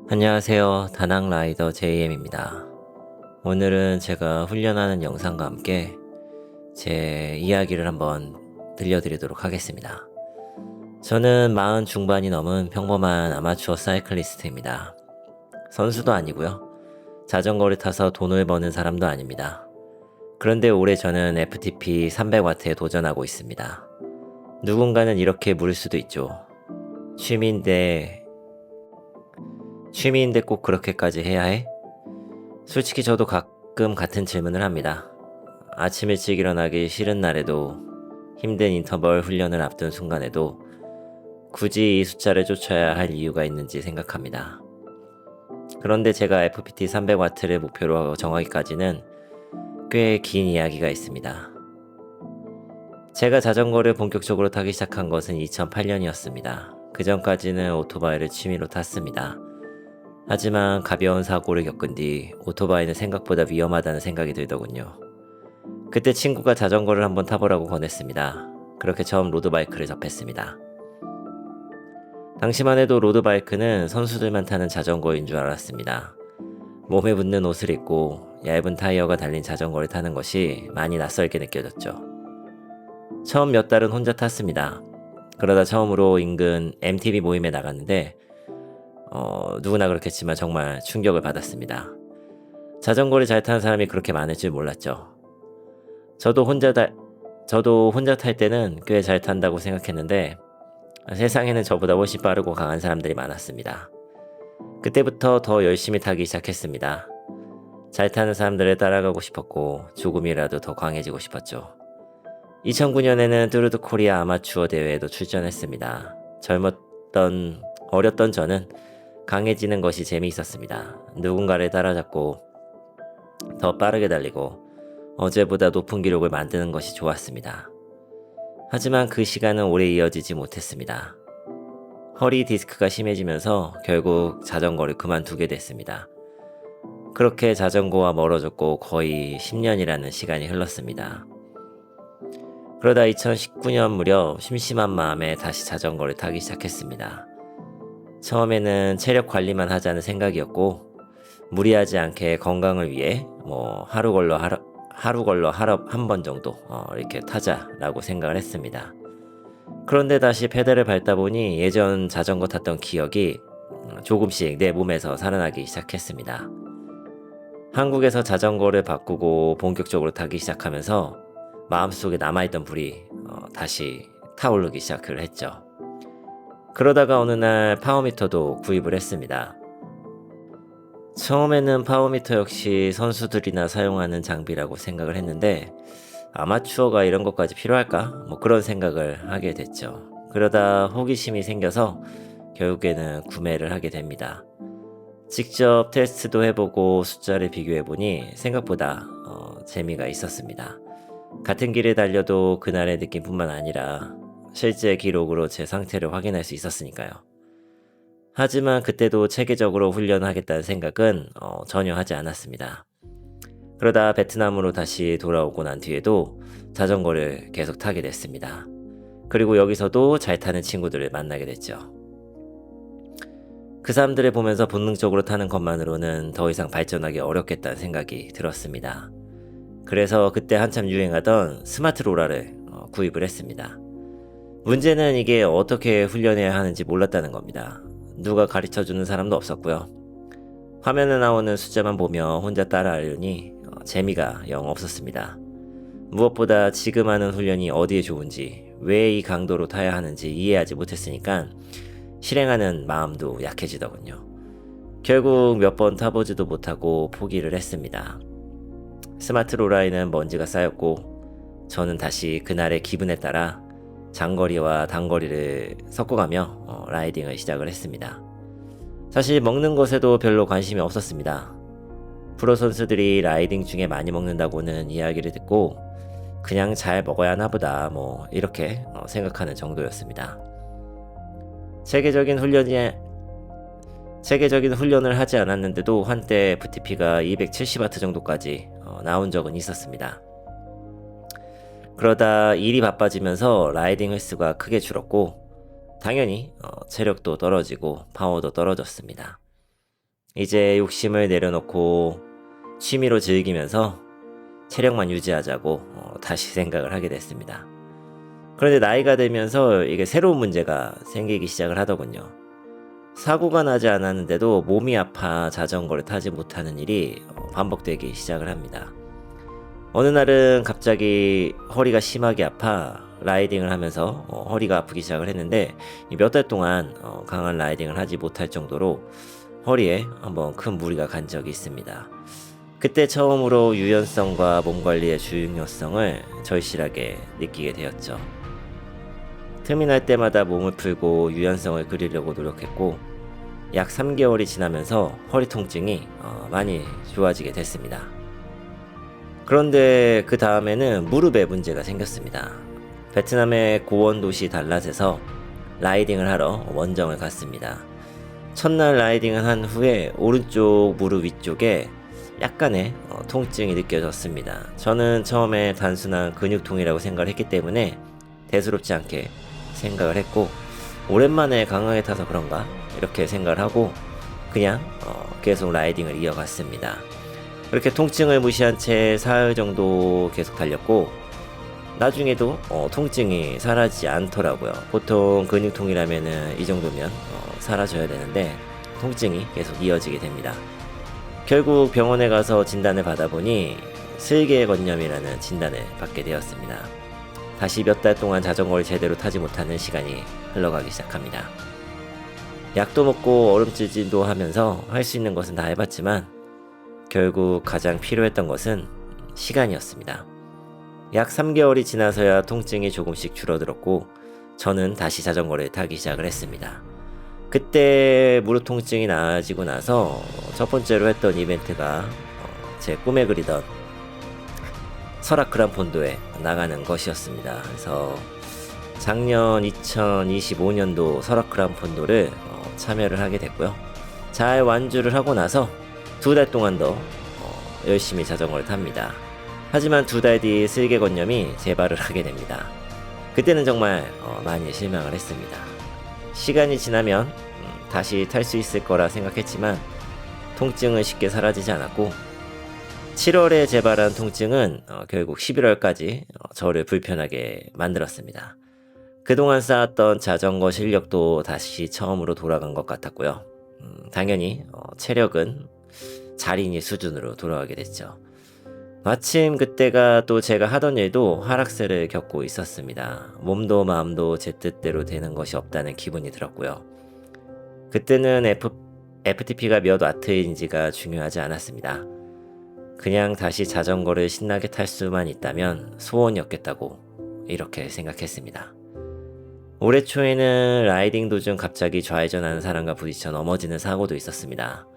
안녕하세요. 다낭 라이더 JM입니다. 오늘은 제가 훈련하는 영상과 함께 제 이야기를 한번 들려드리도록 하겠습니다. 저는 40 중반이 넘은 평범한 아마추어 사이클리스트입니다. 선수도 아니고요. 자전거를 타서 돈을 버는 사람도 아닙니다. 그런데 올해 저는 FTP 300W에 도전하고 있습니다. 누군가는 이렇게 물을 수도 있죠. 취미인데 꼭 그렇게까지 해야 해? 솔직히 저도 가끔 같은 질문을 합니다. 아침 일찍 일어나기 싫은 날에도, 힘든 인터벌 훈련을 앞둔 순간에도 굳이 이 숫자를 쫓아야 할 이유가 있는지 생각합니다. 그런데 제가 FPT 300W를 목표로 정하기까지는 꽤 긴 이야기가 있습니다. 제가 자전거를 본격적으로 타기 시작한 것은 2008년이었습니다. 그 전까지는 오토바이를 취미로 탔습니다. 하지만 가벼운 사고를 겪은 뒤 오토바이는 생각보다 위험하다는 생각이 들더군요. 그때 친구가 자전거를 한번 타보라고 권했습니다. 그렇게 처음 로드바이크를 접했습니다. 당시만 해도 로드바이크는 선수들만 타는 자전거인 줄 알았습니다. 몸에 붙는 옷을 입고 얇은 타이어가 달린 자전거를 타는 것이 많이 낯설게 느껴졌죠. 처음 몇 달은 혼자 탔습니다. 그러다 처음으로 인근 MTB 모임에 나갔는데 누구나 그렇겠지만 정말 충격을 받았습니다. 자전거를 잘 타는 사람이 그렇게 많을 줄 몰랐죠. 저도 혼자 탈 때는 꽤 잘 탄다고 생각했는데 세상에는 저보다 훨씬 빠르고 강한 사람들이 많았습니다. 그때부터 더 열심히 타기 시작했습니다. 잘 타는 사람들을 따라가고 싶었고 조금이라도 더 강해지고 싶었죠. 2009년에는 뚜르드 코리아 아마추어 대회에도 출전했습니다. 어렸던 저는 강해지는 것이 재미있었습니다. 누군가를 따라잡고 더 빠르게 달리고 어제보다 높은 기록을 만드는 것이 좋았습니다. 하지만 그 시간은 오래 이어지지 못했습니다. 허리 디스크가 심해지면서 결국 자전거를 그만두게 됐습니다. 그렇게 자전거와 멀어졌고 거의 10년이라는 시간이 흘렀습니다. 그러다 2019년 무렵 심심한 마음에 다시 자전거를 타기 시작했습니다. 처음에는 체력 관리만 하자는 생각이었고 무리하지 않게 건강을 위해 하루 걸러 하루 한 번 정도 이렇게 타자라고 생각을 했습니다. 그런데 다시 페달을 밟다 보니 예전 자전거 탔던 기억이 조금씩 내 몸에서 살아나기 시작했습니다. 한국에서 자전거를 바꾸고 본격적으로 타기 시작하면서 마음속에 남아있던 불이 다시 타오르기 시작을 했죠. 그러다가 어느 날 파워미터도 구입을 했습니다. 처음에는 파워미터 역시 선수들이나 사용하는 장비라고 생각을 했는데 아마추어가 이런 것까지 필요할까? 그런 생각을 하게 됐죠. 그러다 호기심이 생겨서 결국에는 구매를 하게 됩니다. 직접 테스트도 해보고 숫자를 비교해보니 생각보다 재미가 있었습니다. 같은 길을 달려도 그날의 느낌뿐만 아니라 실제 기록으로 제 상태를 확인할 수 있었으니까요. 하지만 그때도 체계적으로 훈련하겠다는 생각은 전혀 하지 않았습니다. 그러다 베트남으로 다시 돌아오고 난 뒤에도 자전거를 계속 타게 됐습니다. 그리고 여기서도 잘 타는 친구들을 만나게 됐죠. 그 사람들을 보면서 본능적으로 타는 것만으로는 더 이상 발전하기 어렵겠다는 생각이 들었습니다. 그래서 그때 한참 유행하던 스마트 로라를 구입을 했습니다. 문제는 이게 어떻게 훈련해야 하는지 몰랐다는 겁니다. 누가 가르쳐주는 사람도 없었고요. 화면에 나오는 숫자만 보며 혼자 따라하려니 재미가 영 없었습니다. 무엇보다 지금 하는 훈련이 어디에 좋은지, 왜 이 강도로 타야 하는지 이해하지 못했으니까 실행하는 마음도 약해지더군요. 결국 몇 번 타보지도 못하고 포기를 했습니다. 스마트 로라에는 먼지가 쌓였고 저는 다시 그날의 기분에 따라 장거리와 단거리를 섞어가며 라이딩을 시작을 했습니다. 사실 먹는 것에도 별로 관심이 없었습니다. 프로 선수들이 라이딩 중에 많이 먹는다고는 이야기를 듣고 그냥 잘 먹어야 하나 보다 이렇게 생각하는 정도였습니다. 체계적인 훈련을 하지 않았는데도 한때 FTP가 270W 정도까지 나온 적은 있었습니다. 그러다 일이 바빠지면서 라이딩 횟수가 크게 줄었고 당연히 체력도 떨어지고 파워도 떨어졌습니다. 이제 욕심을 내려놓고 취미로 즐기면서 체력만 유지하자고 다시 생각을 하게 됐습니다. 그런데 나이가 들면서 이게 새로운 문제가 생기기 시작을 하더군요. 사고가 나지 않았는데도 몸이 아파 자전거를 타지 못하는 일이 반복되기 시작을 합니다. 어느 날은 갑자기 허리가 심하게 아파 라이딩을 하면서 허리가 아프기 시작을 했는데 몇 달 동안 강한 라이딩을 하지 못할 정도로 허리에 한번 큰 무리가 간 적이 있습니다. 그때 처음으로 유연성과 몸 관리의 중요성을 절실하게 느끼게 되었죠. 틈이 날 때마다 몸을 풀고 유연성을 그리려고 노력했고 약 3개월이 지나면서 허리 통증이 많이 좋아지게 됐습니다. 그런데 그 다음에는 무릎에 문제가 생겼습니다. 베트남의 고원 도시 달랏에서 라이딩을 하러 원정을 갔습니다. 첫날 라이딩을 한 후에 오른쪽 무릎 위쪽에 약간의 통증이 느껴졌습니다. 저는 처음에 단순한 근육통이라고 생각을 했기 때문에 대수롭지 않게 생각을 했고 오랜만에 강하게 타서 그런가 이렇게 생각을 하고 그냥 계속 라이딩을 이어갔습니다. 그렇게 통증을 무시한 채 사흘 정도 계속 달렸고 나중에도 통증이 사라지지 않더라고요. 보통 근육통이라면은 이 정도면 사라져야 되는데 통증이 계속 이어지게 됩니다. 결국 병원에 가서 진단을 받아보니 슬개건염이라는 진단을 받게 되었습니다. 다시 몇 달 동안 자전거를 제대로 타지 못하는 시간이 흘러가기 시작합니다. 약도 먹고 얼음질질도 하면서 할 수 있는 것은 다 해봤지만 결국 가장 필요했던 것은 시간이었습니다. 약 3개월이 지나서야 통증이 조금씩 줄어들었고 저는 다시 자전거를 타기 시작을 했습니다. 그때 무릎 통증이 나아지고 나서 첫 번째로 했던 이벤트가 제 꿈에 그리던 설악 그란폰도에 나가는 것이었습니다. 그래서 작년 2025년도 설악 그란폰도를 참여를 하게 됐고요. 잘 완주를 하고 나서 2달 동안 더 열심히 자전거를 탑니다. 하지만 2달 뒤 슬개건염이 재발을 하게 됩니다. 그때는 정말 많이 실망을 했습니다. 시간이 지나면 다시 탈 수 있을 거라 생각했지만 통증은 쉽게 사라지지 않았고 7월에 재발한 통증은 결국 11월까지 저를 불편하게 만들었습니다. 그동안 쌓았던 자전거 실력도 다시 처음으로 돌아간 것 같았고요. 당연히 체력은 자린이 수준으로 돌아가게 됐죠. 마침 그때가 또 제가 하던 일도 하락세를 겪고 있었습니다. 몸도 마음도 제 뜻대로 되는 것이 없다는 기분이 들었고요. 그때는 FTP가 몇 와트인지가 중요하지 않았습니다. 그냥 다시 자전거를 신나게 탈 수만 있다면 소원이었겠다고 이렇게 생각했습니다. 올해 초에는 라이딩 도중 갑자기 좌회전하는 사람과 부딪혀 넘어지는 사고도 있었습니다.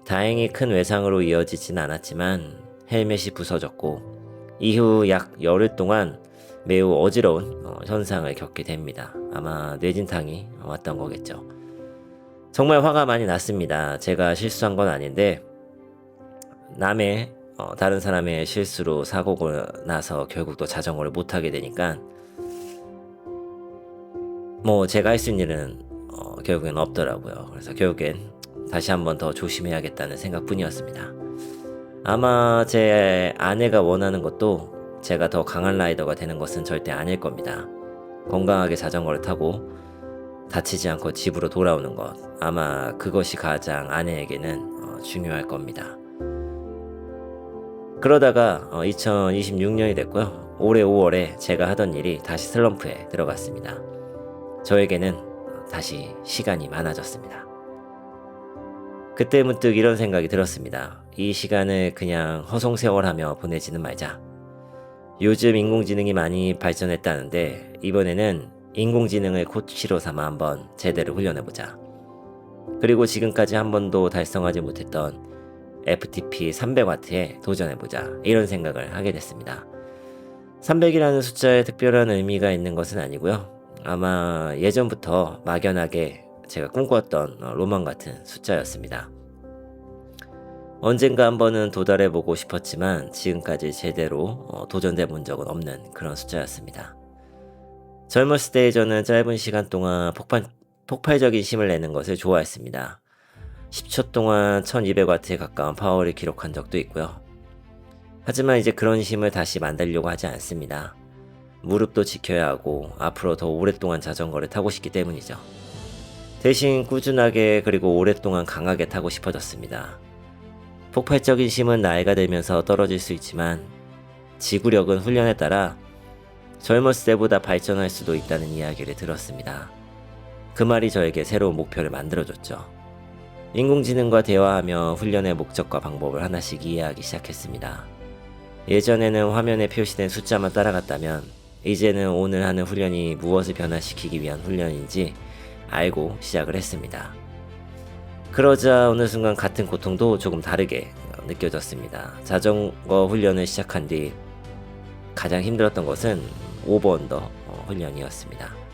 다행히 큰 외상으로 이어지진 않았지만 헬멧이 부서졌고 이후 약 열흘 동안 매우 어지러운 현상을 겪게 됩니다. 아마 뇌진탕이 왔던 거겠죠. 정말 화가 많이 났습니다. 제가 실수한 건 아닌데 다른 사람의 실수로 사고가 나서 결국 또 자전거를 못 타게 되니까 제가 할 수 있는 일은 결국엔 없더라고요. 그래서 결국엔 다시 한번 더 조심해야겠다는 생각뿐이었습니다. 아마 제 아내가 원하는 것도 제가 더 강한 라이더가 되는 것은 절대 아닐 겁니다. 건강하게 자전거를 타고 다치지 않고 집으로 돌아오는 것, 아마 그것이 가장 아내에게는 중요할 겁니다. 그러다가 2026년이 됐고요. 올해 5월에 제가 하던 일이 다시 슬럼프에 들어갔습니다. 저에게는 다시 시간이 많아졌습니다. 그때 문득 이런 생각이 들었습니다. 이 시간을 그냥 허송세월하며 보내지는 말자. 요즘 인공지능이 많이 발전했다는데 이번에는 인공지능을 코치로 삼아 한번 제대로 훈련해보자. 그리고 지금까지 한 번도 달성하지 못했던 FTP 300W에 도전해보자. 이런 생각을 하게 됐습니다. 300이라는 숫자에 특별한 의미가 있는 것은 아니고요. 아마 예전부터 막연하게 제가 꿈꿨던 로망 같은 숫자였습니다. 언젠가 한 번은 도달해보고 싶었지만 지금까지 제대로 도전돼 본 적은 없는 그런 숫자였습니다. 젊었을 때 저는 짧은 시간 동안 폭발적인 힘을 내는 것을 좋아했습니다. 10초 동안 1200W에 가까운 파워를 기록한 적도 있고요. 하지만 이제 그런 힘을 다시 만들려고 하지 않습니다. 무릎도 지켜야 하고 앞으로 더 오랫동안 자전거를 타고 싶기 때문이죠. 대신 꾸준하게 그리고 오랫동안 강하게 타고 싶어졌습니다. 폭발적인 힘은 나이가 들면서 떨어질 수 있지만 지구력은 훈련에 따라 젊었을 때보다 발전할 수도 있다는 이야기를 들었습니다. 그 말이 저에게 새로운 목표를 만들어줬죠. 인공지능과 대화하며 훈련의 목적과 방법을 하나씩 이해하기 시작했습니다. 예전에는 화면에 표시된 숫자만 따라갔다면 이제는 오늘 하는 훈련이 무엇을 변화시키기 위한 훈련인지 알고 시작을 했습니다. 그러자 어느 순간 같은 고통도 조금 다르게 느껴졌습니다. 자전거 훈련을 시작한 뒤 가장 힘들었던 것은 오버언더 훈련이었습니다.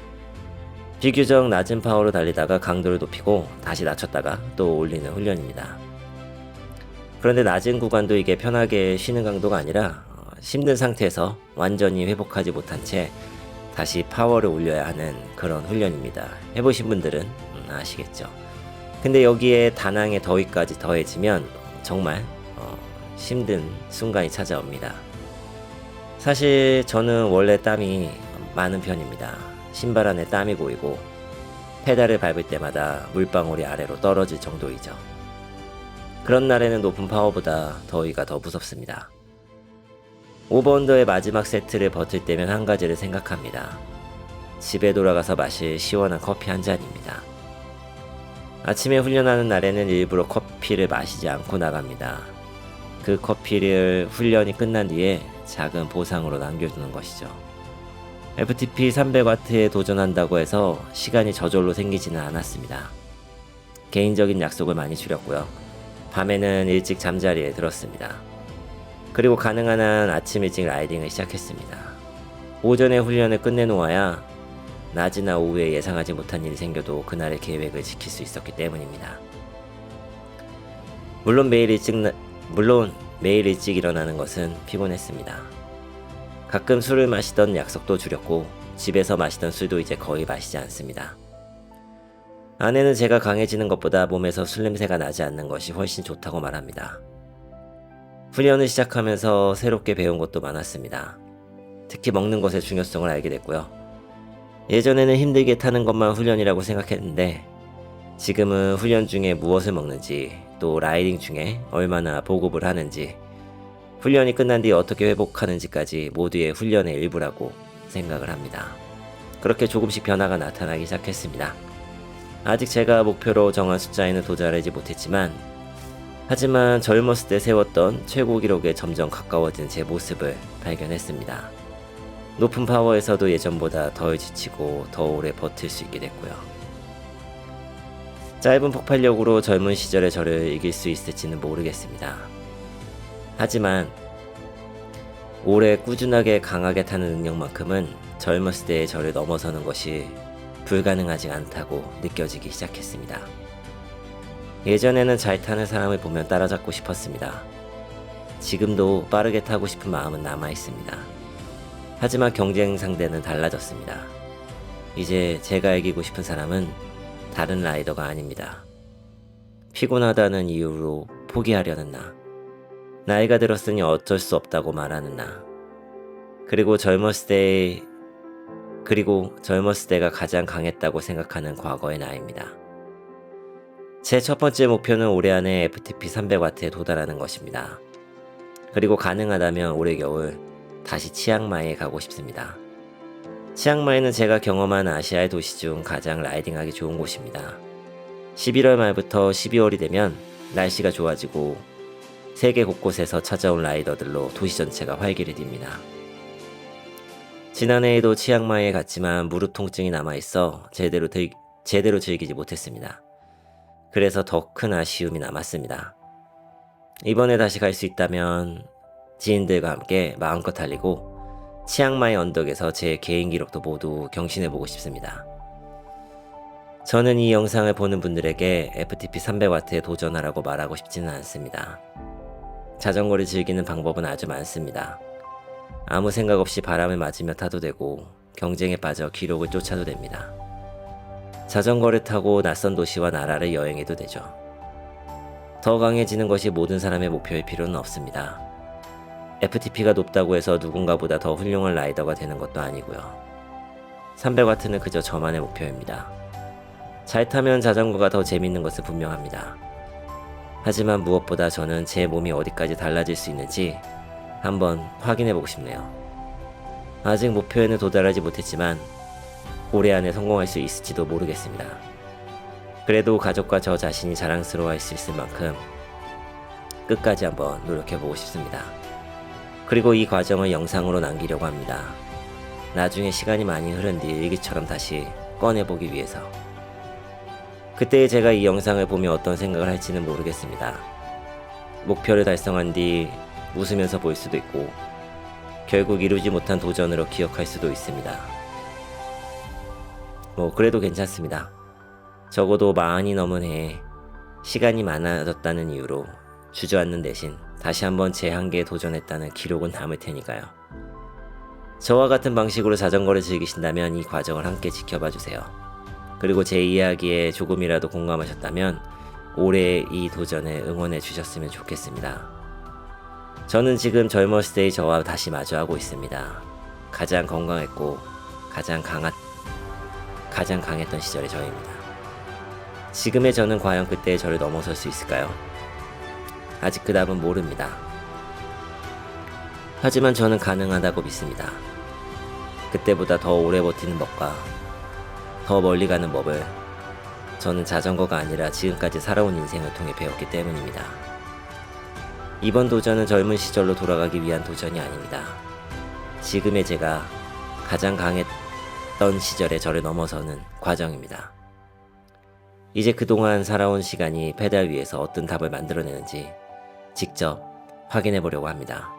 비교적 낮은 파워로 달리다가 강도를 높이고 다시 낮췄다가 또 올리는 훈련입니다. 그런데 낮은 구간도 이게 편하게 쉬는 강도가 아니라 힘든 상태에서 완전히 회복하지 못한 채 다시 파워를 올려야 하는 그런 훈련입니다. 해보신 분들은 아시겠죠. 근데 여기에 다낭의 더위까지 더해지면 정말 힘든 순간이 찾아옵니다. 사실 저는 원래 땀이 많은 편입니다. 신발 안에 땀이 고이고 페달을 밟을 때마다 물방울이 아래로 떨어질 정도이죠. 그런 날에는 높은 파워보다 더위가 더 무섭습니다. 오버언더의 마지막 세트를 버틸 때면 한 가지를 생각합니다. 집에 돌아가서 마실 시원한 커피 한 잔입니다. 아침에 훈련하는 날에는 일부러 커피를 마시지 않고 나갑니다. 그 커피를 훈련이 끝난 뒤에 작은 보상으로 남겨두는 것이죠. FTP 300W에 도전한다고 해서 시간이 저절로 생기지는 않았습니다. 개인적인 약속을 많이 줄였고요. 밤에는 일찍 잠자리에 들었습니다. 그리고 가능한 한 아침 일찍 라이딩을 시작했습니다. 오전에 훈련을 끝내놓아야 낮이나 오후에 예상하지 못한 일이 생겨도 그날의 계획을 지킬 수 있었기 때문입니다. 물론 매일 일찍 일어나는 것은 피곤했습니다. 가끔 술을 마시던 약속도 줄였고 집에서 마시던 술도 이제 거의 마시지 않습니다. 아내는 제가 강해지는 것보다 몸에서 술 냄새가 나지 않는 것이 훨씬 좋다고 말합니다. 훈련을 시작하면서 새롭게 배운 것도 많았습니다. 특히 먹는 것의 중요성을 알게 됐고요. 예전에는 힘들게 타는 것만 훈련이라고 생각했는데 지금은 훈련 중에 무엇을 먹는지 또 라이딩 중에 얼마나 보급을 하는지 훈련이 끝난 뒤 어떻게 회복하는지까지 모두의 훈련의 일부라고 생각을 합니다. 그렇게 조금씩 변화가 나타나기 시작했습니다. 아직 제가 목표로 정한 숫자에는 도달하지 못했지만 하지만 젊었을 때 세웠던 최고 기록에 점점 가까워진 제 모습을 발견했습니다. 높은 파워에서도 예전보다 덜 지치고 더 오래 버틸 수 있게 됐고요. 짧은 폭발력으로 젊은 시절의 저를 이길 수 있을지는 모르겠습니다. 하지만 오래 꾸준하게 강하게 타는 능력만큼은 젊었을 때의 저를 넘어서는 것이 불가능하지 않다고 느껴지기 시작했습니다. 예전에는 잘 타는 사람을 보면 따라잡고 싶었습니다. 지금도 빠르게 타고 싶은 마음은 남아있습니다. 하지만 경쟁 상대는 달라졌습니다. 이제 제가 이기고 싶은 사람은 다른 라이더가 아닙니다. 피곤하다는 이유로 포기하려는 나. 나이가 들었으니 어쩔 수 없다고 말하는 나. 그리고 젊었을 때가 가장 강했다고 생각하는 과거의 나입니다. 제 첫 번째 목표는 올해 안에 FTP 300W에 도달하는 것입니다. 그리고 가능하다면 올해 겨울 다시 치앙마이에 가고 싶습니다. 치앙마이는 제가 경험한 아시아의 도시 중 가장 라이딩하기 좋은 곳입니다. 11월 말부터 12월이 되면 날씨가 좋아지고 세계 곳곳에서 찾아온 라이더들로 도시 전체가 활기를 띱니다. 지난해에도 치앙마이에 갔지만 무릎 통증이 남아있어 제대로 즐기지 못했습니다. 그래서 더 큰 아쉬움이 남았습니다. 이번에 다시 갈 수 있다면 지인들과 함께 마음껏 달리고 치앙마이 언덕에서 제 개인 기록도 모두 경신해보고 싶습니다. 저는 이 영상을 보는 분들에게 FTP 300W에 도전하라고 말하고 싶지는 않습니다. 자전거를 즐기는 방법은 아주 많습니다. 아무 생각 없이 바람을 맞으며 타도 되고 경쟁에 빠져 기록을 쫓아도 됩니다. 자전거를 타고 낯선 도시와 나라를 여행해도 되죠. 더 강해지는 것이 모든 사람의 목표일 필요는 없습니다. FTP가 높다고 해서 누군가보다 더 훌륭한 라이더가 되는 것도 아니고요. 300W는 그저 저만의 목표입니다. 잘 타면 자전거가 더 재밌는 것은 분명합니다. 하지만 무엇보다 저는 제 몸이 어디까지 달라질 수 있는지 한번 확인해보고 싶네요. 아직 목표에는 도달하지 못했지만 올해 안에 성공할 수 있을지도 모르겠습니다. 그래도 가족과 저 자신이 자랑스러워할 수 있을 만큼 끝까지 한번 노력해보고 싶습니다. 그리고 이 과정을 영상으로 남기려고 합니다. 나중에 시간이 많이 흐른 뒤 일기처럼 다시 꺼내보기 위해서. 그때 제가 이 영상을 보며 어떤 생각을 할지는 모르겠습니다. 목표를 달성한 뒤 웃으면서 볼 수도 있고 결국 이루지 못한 도전으로 기억할 수도 있습니다. 그래도 괜찮습니다. 적어도 40이 넘은 해에 시간이 많아졌다는 이유로 주저앉는 대신 다시 한번 제 한계에 도전했다는 기록은 남을 테니까요. 저와 같은 방식으로 자전거를 즐기신다면 이 과정을 함께 지켜봐 주세요. 그리고 제 이야기에 조금이라도 공감하셨다면 올해 이 도전에 응원해 주셨으면 좋겠습니다. 저는 지금 젊었을 때의 저와 다시 마주하고 있습니다. 가장 건강했고 가장 강했던 시절의 저입니다. 지금의 저는 과연 그때의 저를 넘어설 수 있을까요? 아직 그 답은 모릅니다. 하지만 저는 가능하다고 믿습니다. 그때보다 더 오래 버티는 법과 더 멀리 가는 법을 저는 자전거가 아니라 지금까지 살아온 인생을 통해 배웠기 때문입니다. 이번 도전은 젊은 시절로 돌아가기 위한 도전이 아닙니다. 지금의 제가 가장 강했던 시절의 저를 넘어서는 과정입니다. 이제 그동안 살아온 시간이 페달 위에서 어떤 답을 만들어내는지 직접 확인해 보려고 합니다.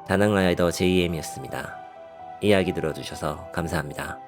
다낭라이더 JM이었습니다. 이야기 들어주셔서 감사합니다.